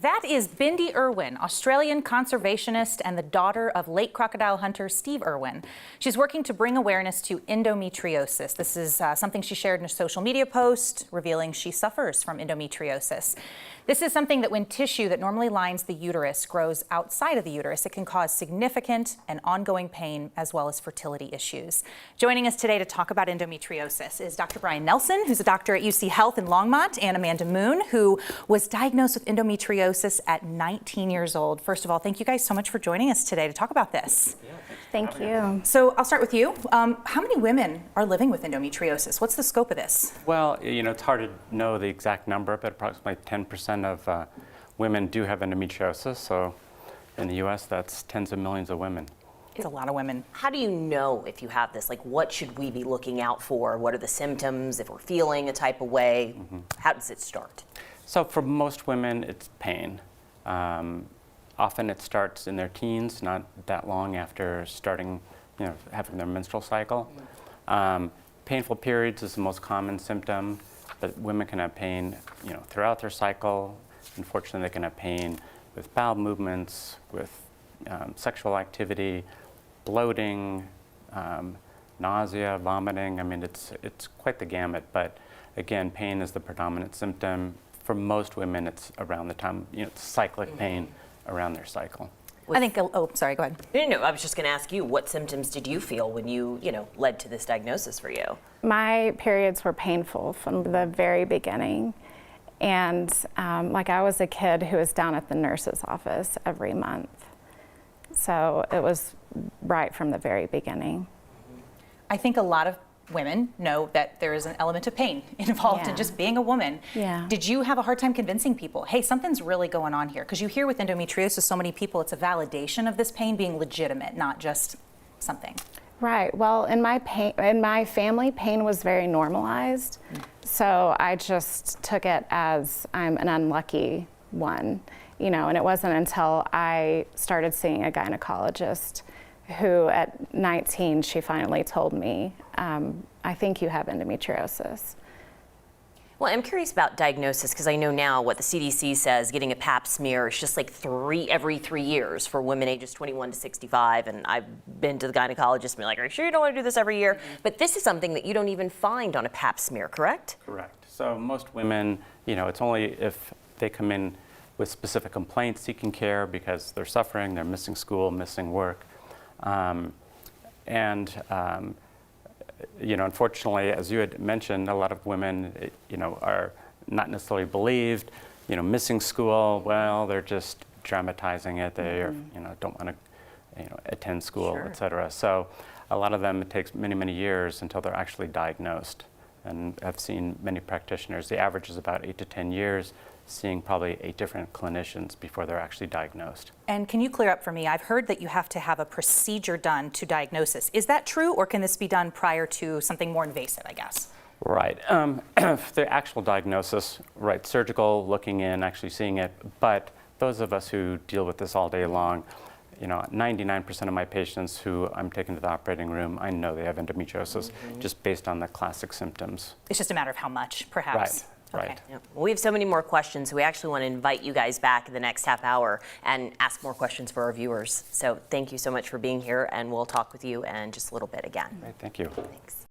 That is Bindi Irwin, Australian conservationist and the daughter of late crocodile hunter Steve Irwin. She's working to bring awareness to endometriosis. This is something she shared in a social media post, revealing she suffers from endometriosis. This is something that when tissue that normally lines the uterus grows outside of the uterus, it can cause significant and ongoing pain as well as fertility issues. Joining us today to talk about endometriosis is Dr. Brian Nelson, who's a doctor at UC Health in Longmont, and Amanda Moon, who was diagnosed with endometriosis at 19 years old. First of all, thank you guys so much for joining us today to talk about this. Yeah, Thank you. So I'll start with you. How many women are living with endometriosis? What's the scope of this? Well, it's hard to know the exact number, but approximately 10% of women do have endometriosis. So in the US, that's tens of millions of women. It's a lot of women. How do you know if you have this? Like, what should we be looking out for? What are the symptoms? If we're feeling a type of way, how does it start? So for most women, it's pain. Often it starts in their teens, not that long after starting, having their menstrual cycle. Painful periods is the most common symptom, but women can have pain, throughout their cycle. Unfortunately, they can have pain with bowel movements, with sexual activity, bloating, nausea, vomiting. I mean, it's quite the gamut, but again, pain is the predominant symptom. For most women, it's around the time, it's cyclic pain around their cycle. I think, sorry, go ahead. No, I was just going to ask you, what symptoms did you feel when you, led to this diagnosis for you? My periods were painful from the very beginning. And I was a kid who was down at the nurse's office every month. So it was right from the very beginning. I think a lot of women know that there is an element of pain involved in just being a woman. Yeah. Did you have a hard time convincing people, hey, something's really going on here? Because you hear with endometriosis, so many people, it's a validation of this pain being legitimate, not just something. Right. Well, in my family, pain was very normalized. So I just took it as I'm an unlucky one, and it wasn't until I started seeing a gynecologist who at 19, she finally told me, I think you have endometriosis. Well, I'm curious about diagnosis because I know now what the CDC says, getting a pap smear is just like every 3 years for women ages 21 to 65. And I've been to the gynecologist and be like, are you sure you don't want to do this every year? But this is something that you don't even find on a pap smear, correct? Correct. So most women, it's only if they come in with specific complaints seeking care because they're suffering, they're missing school, missing work. Unfortunately, as you had mentioned, a lot of women, are not necessarily believed, missing school, well, they're just dramatizing it. They don't want to, attend school, Sure. et cetera. So a lot of them, it takes many, many years until they're actually diagnosed. And I've seen many practitioners, the average is about 8 to 10 years, seeing probably 8 different clinicians before they're actually diagnosed. And can you clear up for me, I've heard that you have to have a procedure done to diagnosis. Is that true, or can this be done prior to something more invasive, I guess? Right. The actual diagnosis, right, surgical, looking in, actually seeing it, but those of us who deal with this all day long, 99% of my patients who I'm taking to the operating room, I know they have endometriosis just based on the classic symptoms. It's just a matter of how much, perhaps. Right. Okay. Right. Yeah. Well, we have so many more questions, so we actually want to invite you guys back in the next half hour and ask more questions for our viewers. So thank you so much for being here, and we'll talk with you in just a little bit again. Right. Thank you. Thanks.